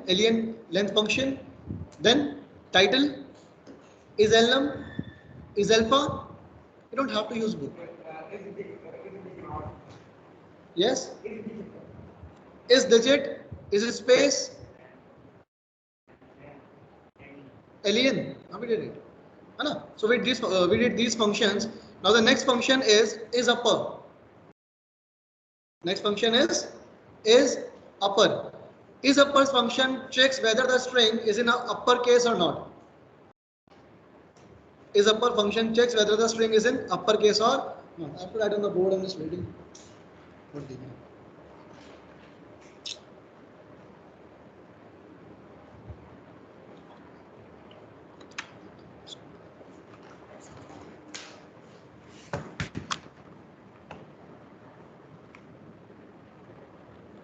alien length function, then title, is elnum, is alpha. You don't have to use book. Yes? Is digit, is it space, alien. How we did it? So we did these functions. Now the next function is upper. Next function is upper. Is upper function checks whether the string is in a uppercase or not. Is upper function checks whether the string is in uppercase or not. I have to write on the board. I'm just waiting. What did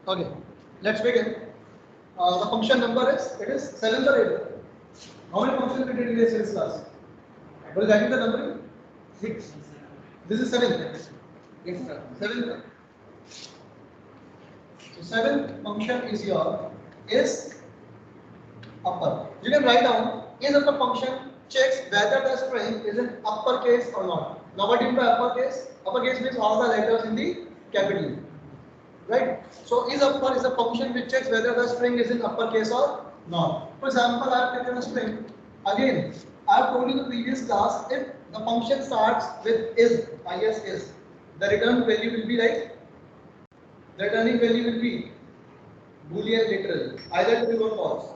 Okay, let's begin. The function number is 7th or 8th. How many functions we did in this class? What is that the number? 6. This is 7th. Yes, sir. 7th. So 7th function is upper. You can write down is upper function checks whether the string is in uppercase or not. Now what do you mean by uppercase? Uppercase means all the letters in the capital. Right? So is upper is a function which checks whether the string is in uppercase or not. For example, I have taken a string. Again, I have told you in the previous class, if the function starts with is, the return value will be like, the returning value will be Boolean literal, either true or false.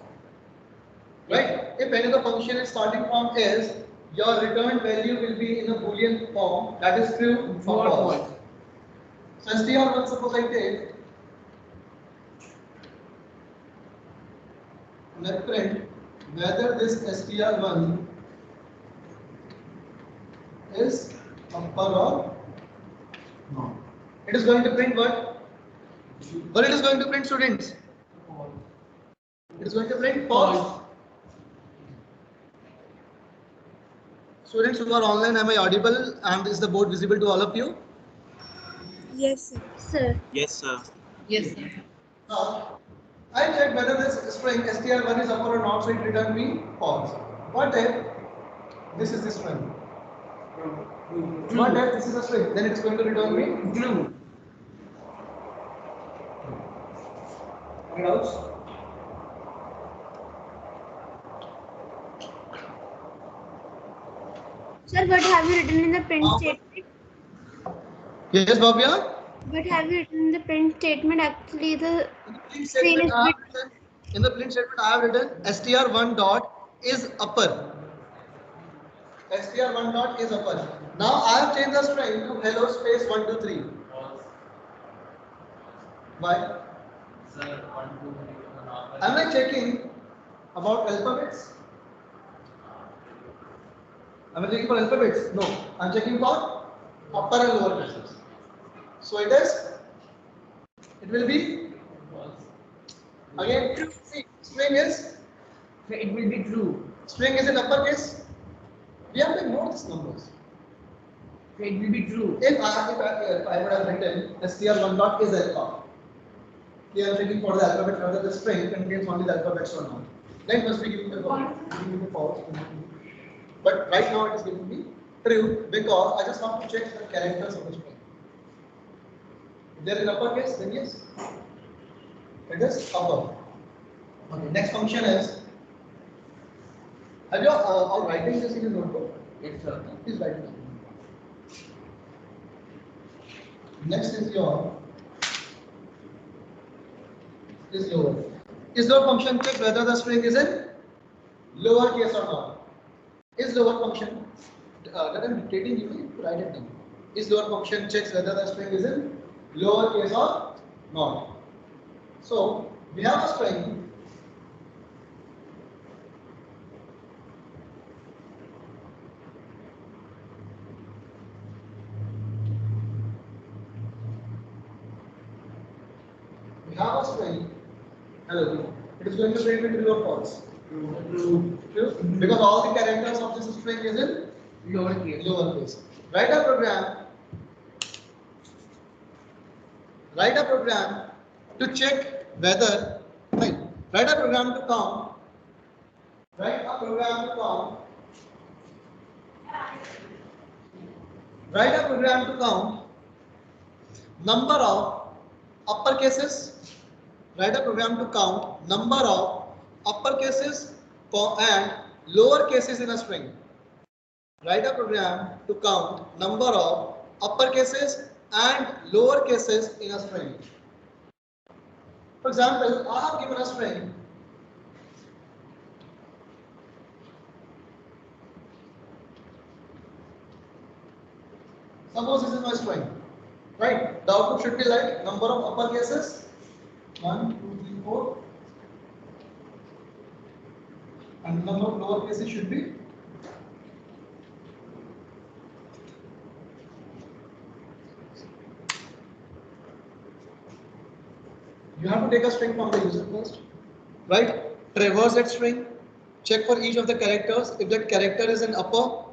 Right? If any of the function is starting from is, your return value will be in a Boolean form, that is true or false. So str1, suppose I take, let print whether this str1 is upper or not. It is going to print what? What it is going to print, students? It is going to print false. Students who are online, am I audible and is the board visible to all of you? Yes, sir. Yes, sir. Yes, sir. Now, I check whether this string str1 is upper or not, so it return me false. What if this is the string? What if this is a string? Then it's going to return me true. Any doubts? Sir, what have you written in the print statement? Yes, Bhavya? What have you written in the print statement? Actually, the screen is in the print statement I have written str1 dot is upper. str1 dot is upper. Now I have changed the string to hello space 1 2 3. Why? Sir, 1 2 3. Am I checking about alphabets? Am I checking for alphabets? No. I am checking for upper and lower cases. So it will be again see, string is, it will be true. String is in uppercase. We have to ignore these numbers. It will be true. If I would have written str1 dot is alpha. Here I am checking for the alphabet whether the string contains only the alphabets or not. Then it must be giving me false. But right now it is giving me true because I just want to check the characters of the string. If they are in uppercase, then yes, it is upper. Okay, next function is. Have you all writing this in your notebook? Yes, sir. Please write it down. Next is your lower. Is lower function check whether the string is in lower case or not. Is lower function that I am dictating you need to write it down. Is lower function checks whether the string is in lower case or not. So we have a string. We have a string. Hello. It is going to print with true or false. True. Because all the characters of this string is in Lower case. lower case. Write a program to check whether Write a program to count. Write a program to count. Write a program to count number of uppercases. Write a program to count number of uppercases and lower cases in a string. Write a program to count number of uppercases and lower cases in a string. For example, I have given a string. Suppose this is my string, right? The output should be like number of uppercases 1, 2, 3, 4, and number of lower cases should be you have to take a string from the user first, right? Traverse that string, check for each of the characters. If that character is in upper,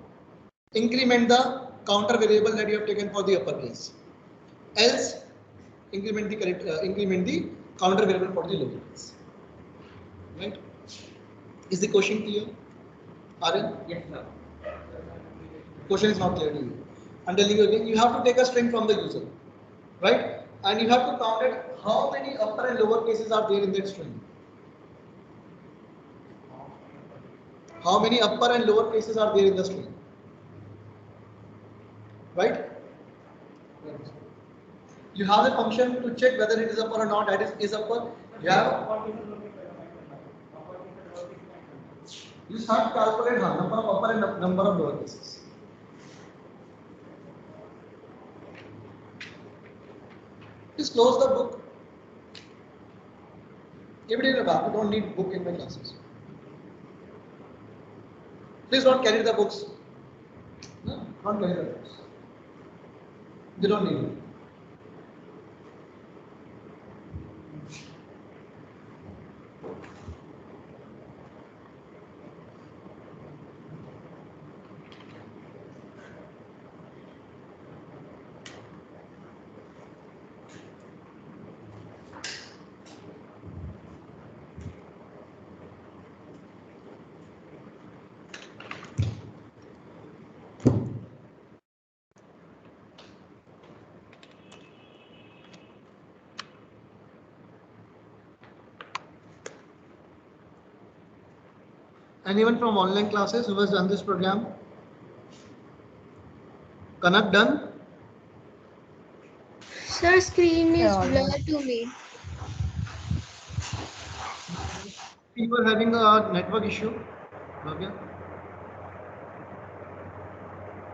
increment the counter variable that you have taken for the uppercase. Else, increment the counter variable for the lowercase. Right? Is the question clear? Aryan? Yes, sir. Question is not clear to you. I'm telling you again, you have to take a string from the user, right? And you have to count it how many upper and lower cases are there in that string. How many upper and lower cases are there in the string? Right? You have a function to check whether it is upper or not. That is upper. You start to calculate number of upper and number of lower cases. Please close the book. Keep it in your bag. You don't need book in my classes. Please don't carry the books. No, don't carry the books. You don't need it. Anyone from online classes who has done this program? Kanak done? Sir, screen is blurred to me. You are having a network issue. Bhavya?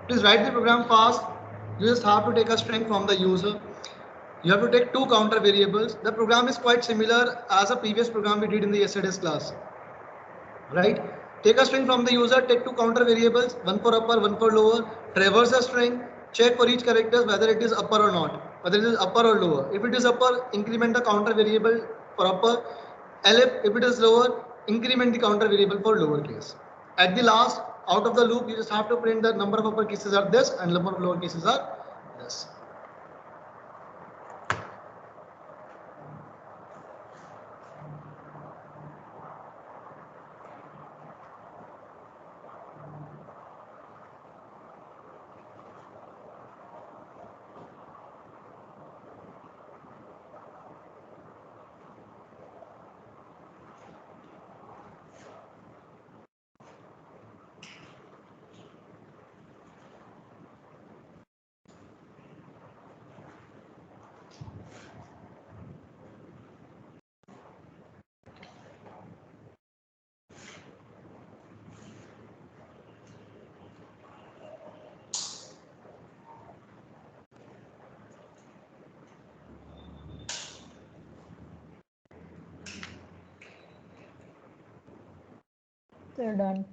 Please write the program fast. You just have to take a string from the user. You have to take two counter variables. The program is quite similar as a previous program we did in the yesterday's class. Right? Take a string from the user, take two counter variables, one for upper, one for lower, traverse a string, check for each character whether it is upper or not, whether it is upper or lower. If it is upper, increment the counter variable for upper. Elif, if it is lower, increment the counter variable for lower case. At the last, out of the loop, you just have to print the number of upper cases are this and number of lower cases are this. They're done.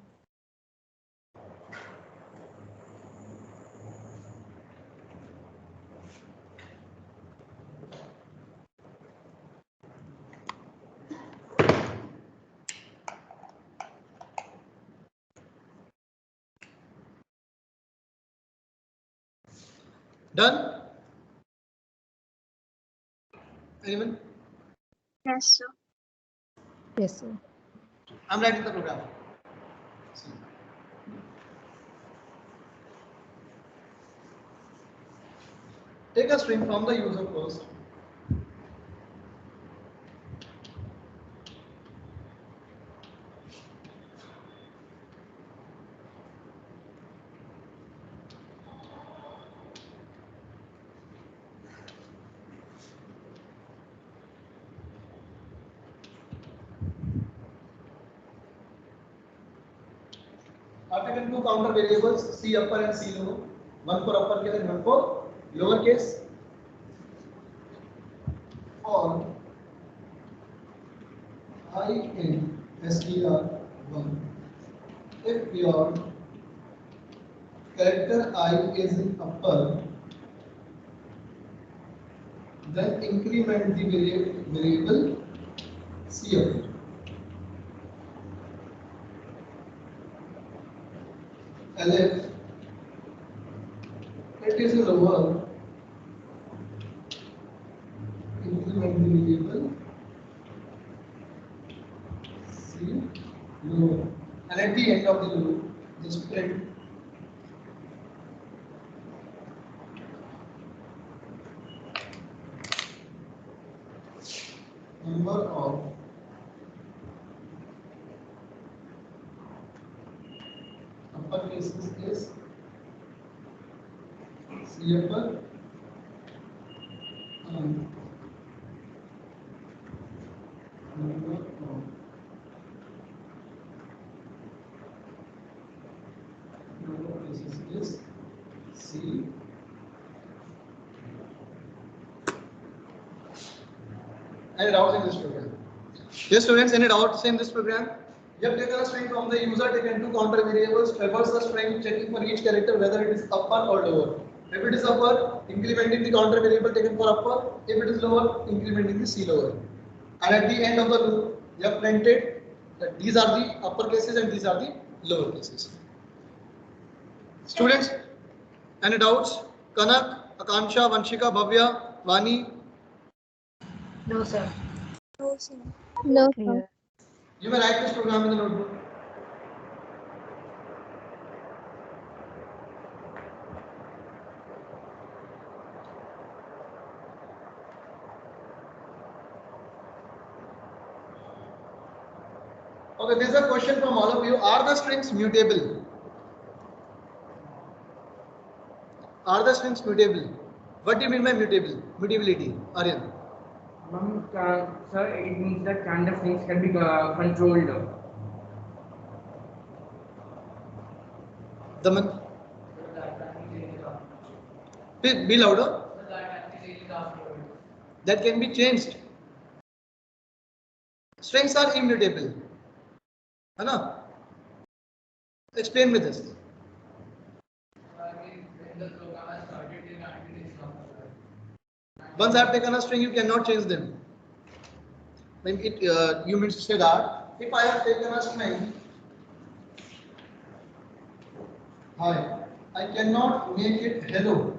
Done? Anyone? Yes, sir. Yes, sir. I'm writing the program. See. Take a string from the user first. I've taken two counter variables, C upper and C lower. One for uppercase and one for lowercase. For I in str1, if your character I is in upper, then increment the variable C upper. And if it is lower, increment the variable C lower. And at the end of the loop, just print number of upper cases is C upper and number of lower cases is C. Any doubts in this program? Yes, students, any doubts in this program? You have taken a string from the user, taken two counter variables, traverse the string, checking for each character whether it is upper or lower. If it is upper, incrementing the counter variable taken for upper. If it is lower, incrementing the C lower. And at the end of the loop, you have printed that these are the upper cases and these are the lower cases. Students, any doubts? Kanak, Akansha, Vanshika, Bhavya, Vani? No, sir. No, sir. No, clear. You may write this program in the notebook. Okay, this is a question from all of you. Are the strings mutable? Are the strings mutable? What do you mean by mutable? Mutability, Aryan. Sir, it means that kind of things can be controlled. Daman. Be louder. That can be changed. Strings are immutable. है ना? Explain me this. Once I have taken a string, you cannot change them. When it, you mean to say that if I have taken a string, hi, I cannot make it hello.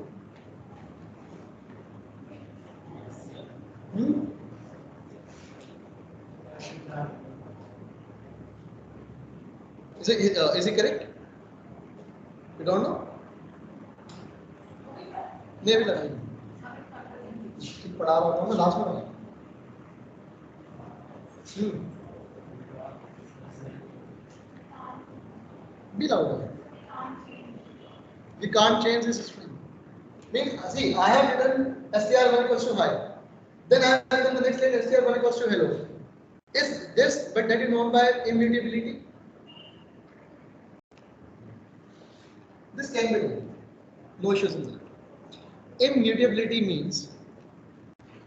Is it correct? You don't know? नहीं अभी लगाई पढ़ा रहा हूँ मैं last में Be louder. We can't change this string. Means, see, I have written str1 equals to hi. Then I have written the next line str1 equals to hello. Is this, but that is known by immutability. This can be done. No issues in that. Immutability means,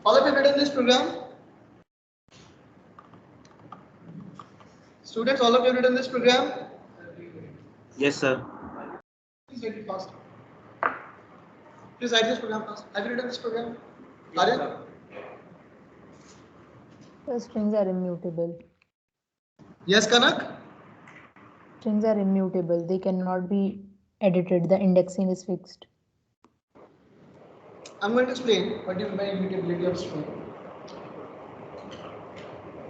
all of you have written this program? Students, all of you have written this program? Yes, sir. Please write it fast. Please write this program fast. Have you written this program? Yes, Aryan? sir. The strings are immutable. Yes, Kanak? Strings are immutable. They cannot be edited. The indexing is fixed. I'm going to explain what do you mean by immutability of string.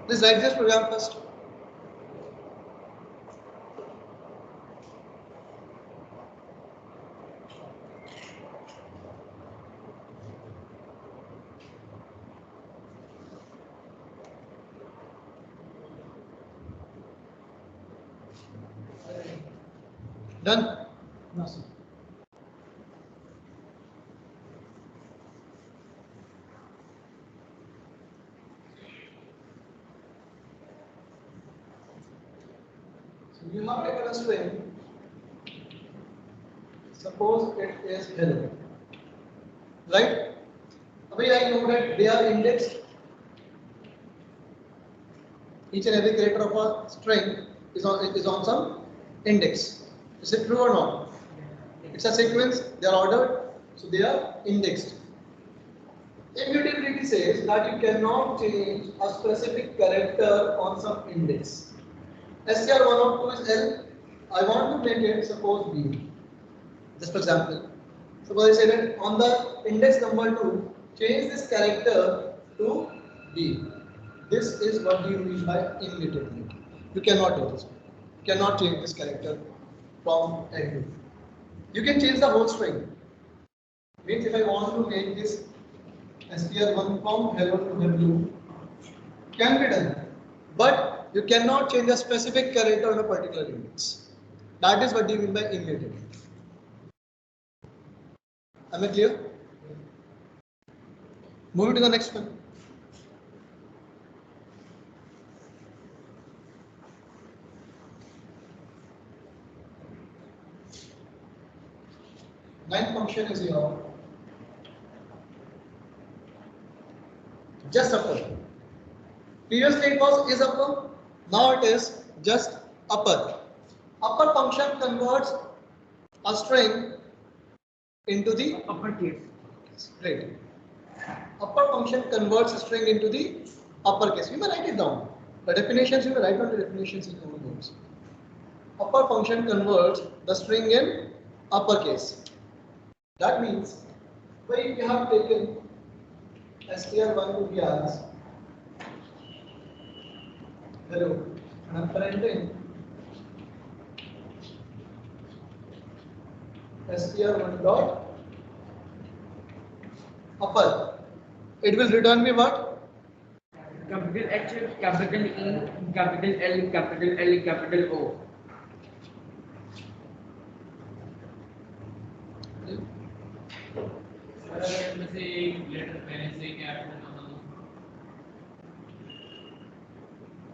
Please write this program first. Done? No, sir. So you have taken a string. Suppose it is hello. Right? Abhi I know that they are indexed. Each and every character of a string is on some index. Is it true or not? It's a sequence, they are ordered, so they are indexed. Immutability says that you cannot change a specific character on some index. STR1 of 2 is L. I want to make it suppose B. Just for example, suppose I say that on the index number 2, change this character to B. This is what you mean by immutability. You cannot do this. You cannot change this character from A to B. You can change the whole string. Means if I want to make this str1 from hello to W, can be done. But you cannot change a specific character on a particular index. That is what you mean by immutability. Am I clear? Moving to the next one. Ninth function is your just upper. Previously it was is upper, now it is just upper. Upper function converts a string into the uppercase. Right. Upper function converts a string into the uppercase. We may write it down. The definitions you may write down the definitions in your own notes. Upper function converts the string in uppercase. That means, if we have taken str1 to be as hello, and I'm printing str1 dot upper, it will return me what? Capital H, capital E, capital L, capital L, capital O.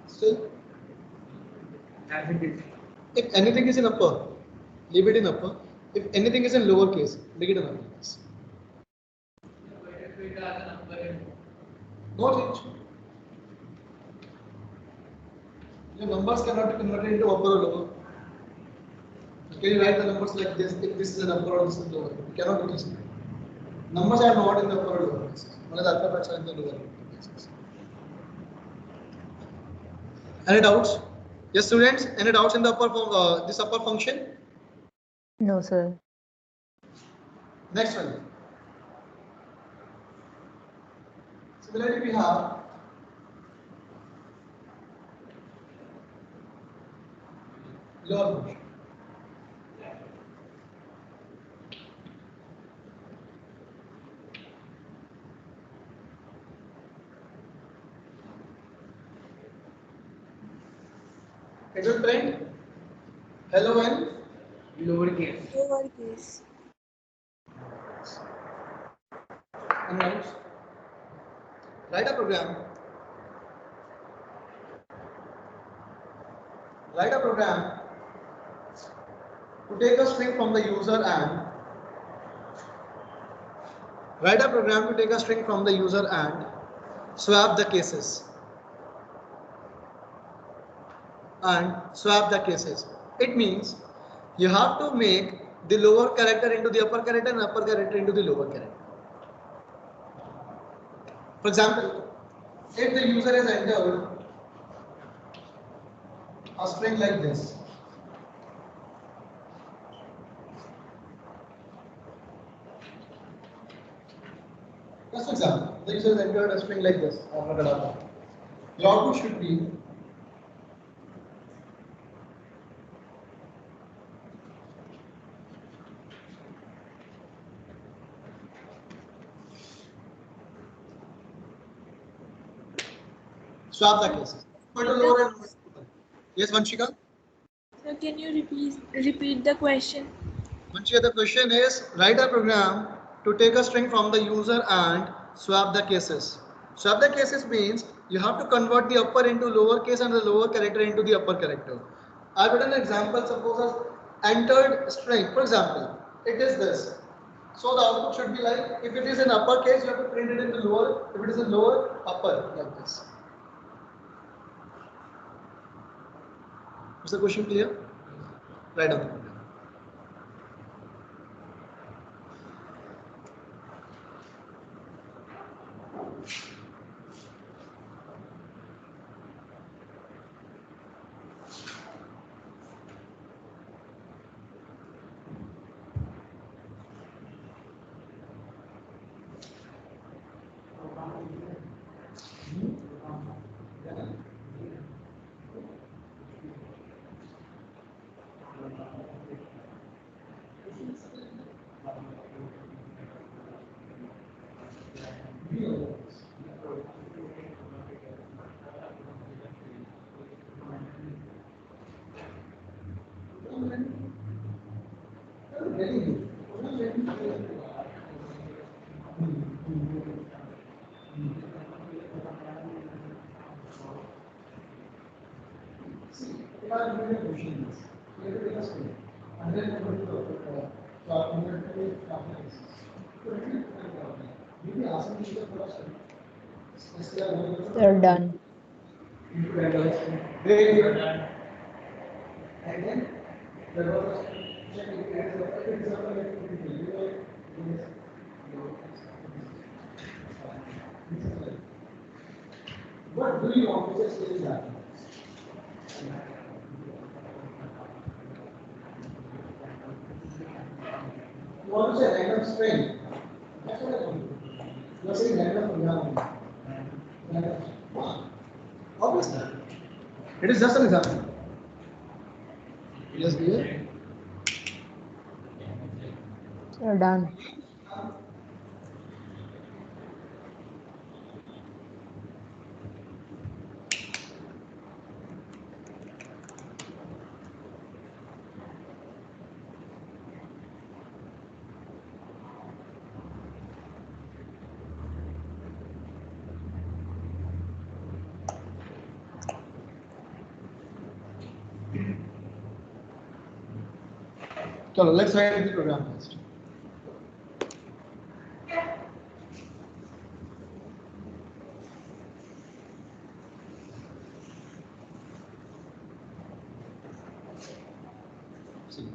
Still, As it is. if anything is in upper, leave it in upper. If anything is in lower case, make it in upper case. No change. Your numbers cannot be converted into upper or lower. Can you write the numbers like this? If this is an upper or this is lower, you cannot do this. Numbers are not in the upper or lower cases. Only the alphabets are in the lower cases. Any doubts? Yes, students. Any doubts in the upper this upper function? No, sir. Next one. Similarly, we have lower function. It will print hello and Lowercase. Lowercase. and notes. Write a program. Write a program to take a string from the user and write a program to take a string from the user and swap the cases. It means you have to make the lower character into the upper character and upper character into the lower character. For example, if the user has entered a string like this, just for example, the user has entered a string like this. The output should be swap the cases. Go to lower and upper. Yes, Vanshika? So can you repeat the question? Vanshika, the question is write a program to take a string from the user and swap the cases. Swap the cases means you have to convert the upper into lower case and the lower character into the upper character. I've written an example, suppose as entered string. For example, it is this. So the output should be like, if it is in upper case, you have to print it in the lower. If it is in lower, upper, like this. Is the question clear? Write down the program. They're done. What do you want to say is that? You want to say random string. That's what I want to do. You are saying random program. Obviously. It is just an example. Yes, dear. They're done. So let's write the program first. See.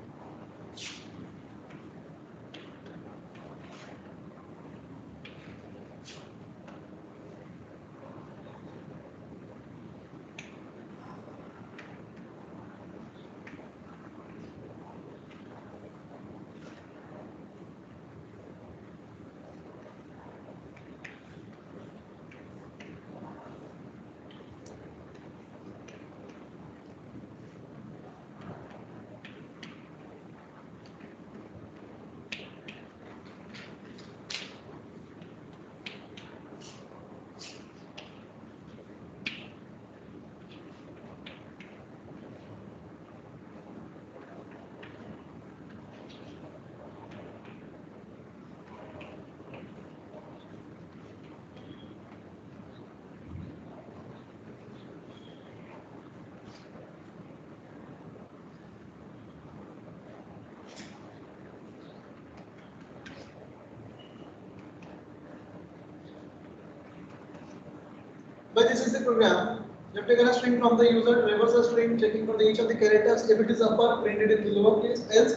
But this is the program. You have taken a string from the user, reverse a string, checking for each of the characters. If it is upper, print it in the lower case, else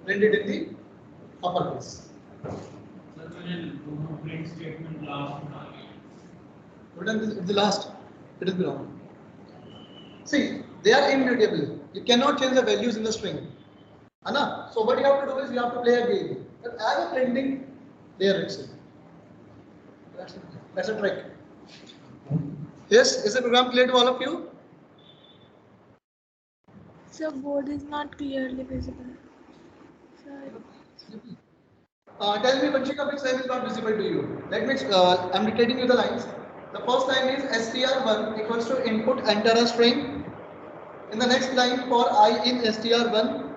print it in the upper case. Print statement last. Written in the last, it is wrong. See, they are immutable. You cannot change the values in the string. Anna? So what you have to do is you have to play a game. But as a printing, there itself. That's a trick. Yes, is the program clear to all of you? The board is not clearly visible. Sir, Tell me, Vanshika, which line is not visible to you? Let me, I'm dictating you the lines. The first line is str1 equals to input enter a string. In the next line for I in str1,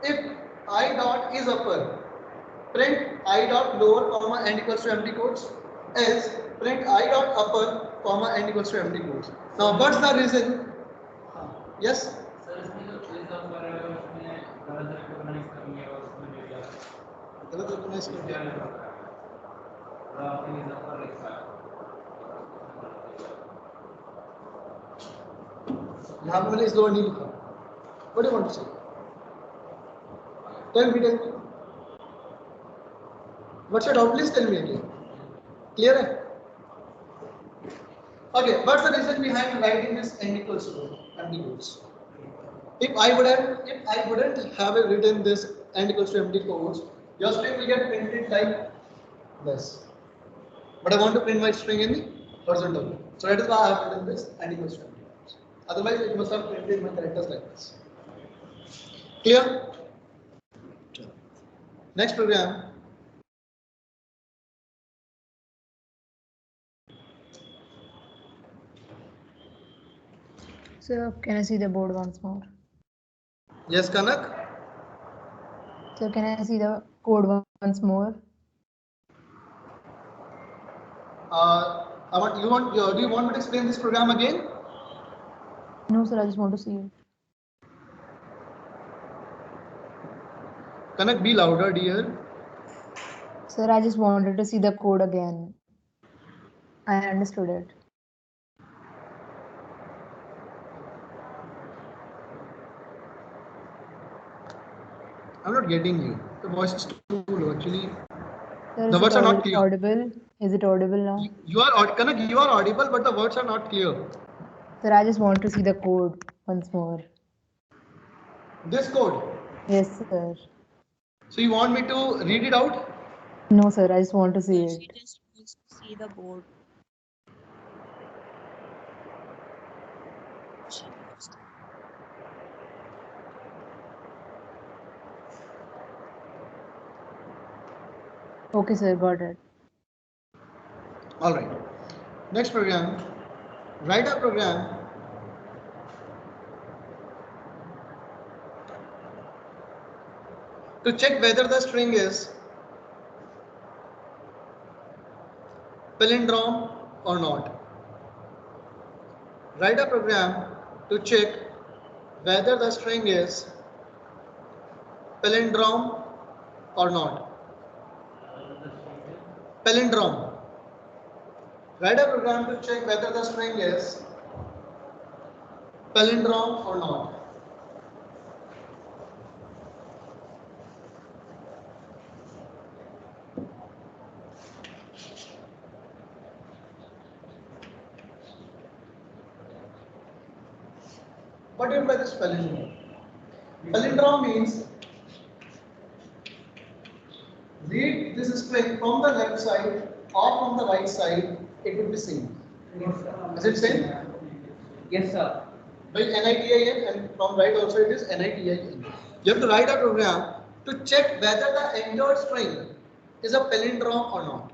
if I dot is upper, print I dot lower comma end equals to empty quotes. Else print I dot upper comma end equals to empty quotes. Now what's the reason? Yes? गलत recognize कर दिया। यहाँ पे मैंने इस दो नहीं लिखा। What do you want to say? Tell me. What's your doubt? Please tell me again. Clear है? Okay. What's the reason behind writing this n equals to empty quotes? If I wouldn't have written this n equals to empty quotes, your string will get printed like this. But I want to print my string in the horizontal way. So that is why I have written this n equals to empty quotes. Otherwise, it must have printed my characters like this. Clear? Next program. So can I see the board once more? Yes, Kanak. So can I see the code once more? Do you want me to explain this program again? No, sir. I just want to see it. Kanak, be louder, dear. Sir, I just wanted to see the code again. I understood it. I'm not getting you. The voice is too low. Actually, Sir, the is words it are not clear. audible? Is it audible now? Kanak, you are audible, but the words are not clear. Sir, I just want to see the code once more. This code. Yes, sir. So you want me to read it out? No, sir. I just want to see she it. just wants to see the board. She wants to- Okay, sir. Got it. All right. Next program. Write a program to check whether the string is palindrome or not. Write a program to check whether the string is palindrome or not. Palindrome. Write a program to check whether the string is palindrome or not. What do you mean by this palindrome? Palindrome means read this string from the left side or from the right side, it would be same. Is it same? Yes, sir. By NITIN, and from right also it is NITIN. You have to write a program to check whether the entered string is a palindrome or not.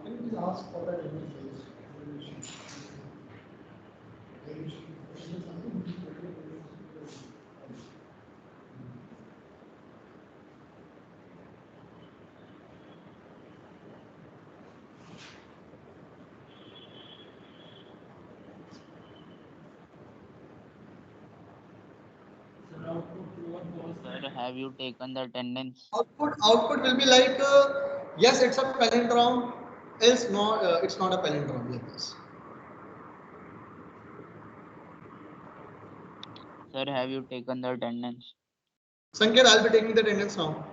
Can you please ask for that Sir, have you taken the attendance? Output will be like yes, it's a palindrome, else no, it's not a palindrome like this. Sir, have you taken the attendance? Sanket, I'll be taking the attendance now.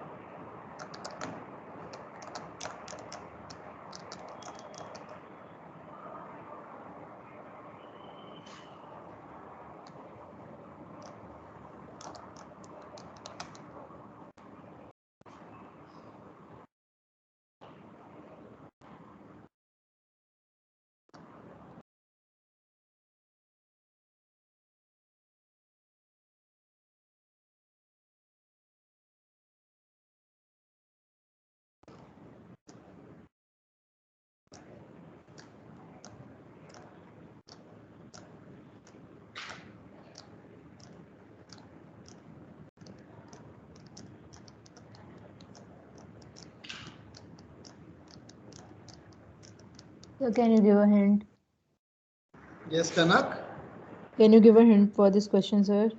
So can you give a hint? Yes, Kanak. Can you give a hint for this question, sir?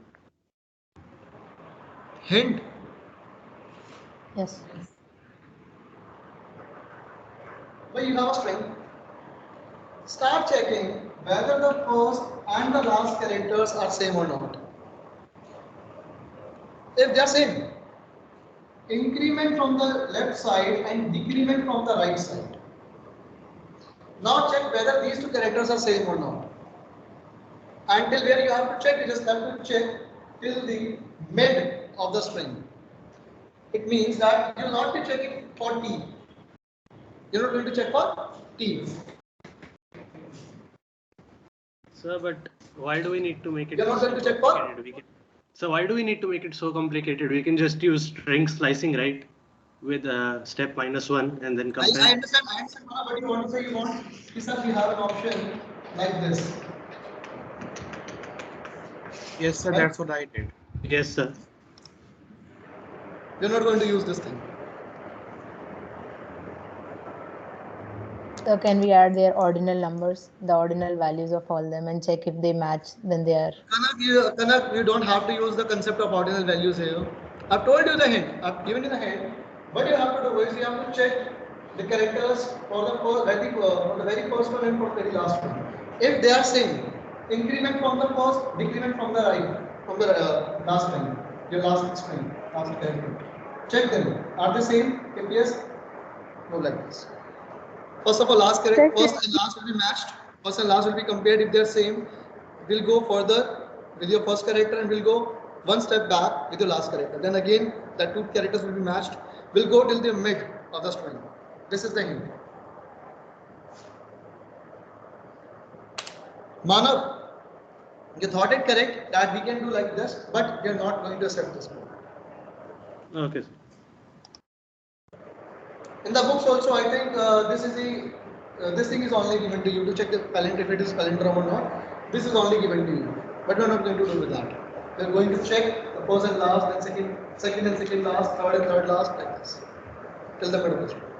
Hint. Yes. Well, you have a string. Start checking whether the first and the last characters are same or not. If they are same, increment from the left side and decrement from the right side. Now check whether these two characters are same or not. Until where you have to check, you just have to check till the mid of the string. It means that you will not be checking for T. You're not going to check for T. Sir, but why do we need to make it You're not going to check for? complicated? So why do we need to make it so complicated? We can just use string slicing, right? With step -1 and then compare. I understand what you want to say. You want, sir, we have an option like this. Yes, sir, Right? that's what I did. Yes, sir. You're not going to use this thing. So can we add their ordinal numbers, the ordinal values of all them, and check if they match? Then they are. Kanak, you don't have to use the concept of ordinal values here. I've told you the hint. I've given you the hint. What you have to do is you have to check the characters for the very first one and for the very last one. If they are same, increment from the first, decrement from the right, from the last string, your last string, last character. Check them. Are they same? If yes, go like this. First of all, last character, first and last will be matched. First and last will be compared. If they are same, we'll go further with your first character and we'll go one step back with your last character. Then again, the two characters will be matched. We'll go till the mid of the string. This is the hint. Manav, you thought it correct that we can do like this, but we are not going to accept this one. Okay, sir. In the books also, I think this thing is only given to you to check the palindrome, if it is palindrome or not. This is only given to you, but we're not going to do with that. We're going to check the first and last, then second and second last, third and third last, like this, till the middle of the string.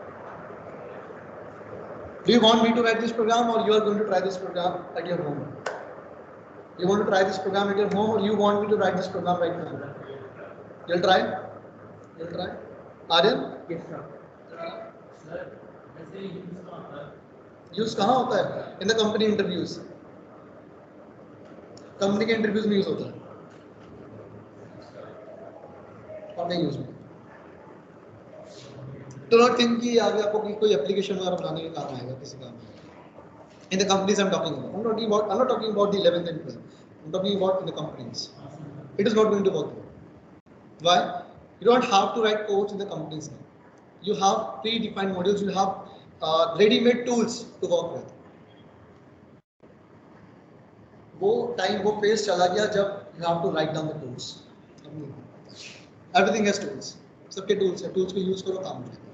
Do you want me to write this program, or you are going to try this program at your home? You want to try this program at your home, or you want me to write this program right now? You'll try? You'll try? Aryan? Yes, sir. Use कहाँ होता है? In the company interviews. Company के interviews में use होता है और नहीं use में. डू नॉट थिंक कि आगे आपको कोई एप्लीकेशन वगैरह बनाने के काम आएगा किसी काम में. In the companies I'm talking about. I'm not talking about the 11th and 12th. I'm talking about in the companies. It is not going to work. Why? You don't have to write codes in the companies now. You have predefined modules. You have ready-made tools to work with. वो time वो phase चला गया जब you have to write down the tools. Everything has tools. सबके tools है. Tools को use करो काम करेगा.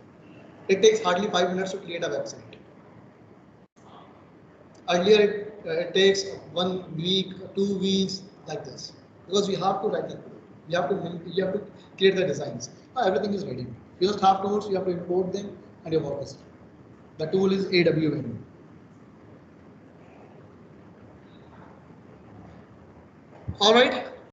It takes hardly 5 minutes to create a website. Earlier it takes 1 week, 2 weeks, like this, because we have to write the code. You have to create the designs. Now everything is ready. You just have tools. You have to import them, and your work is done. The tool is AWM. All right.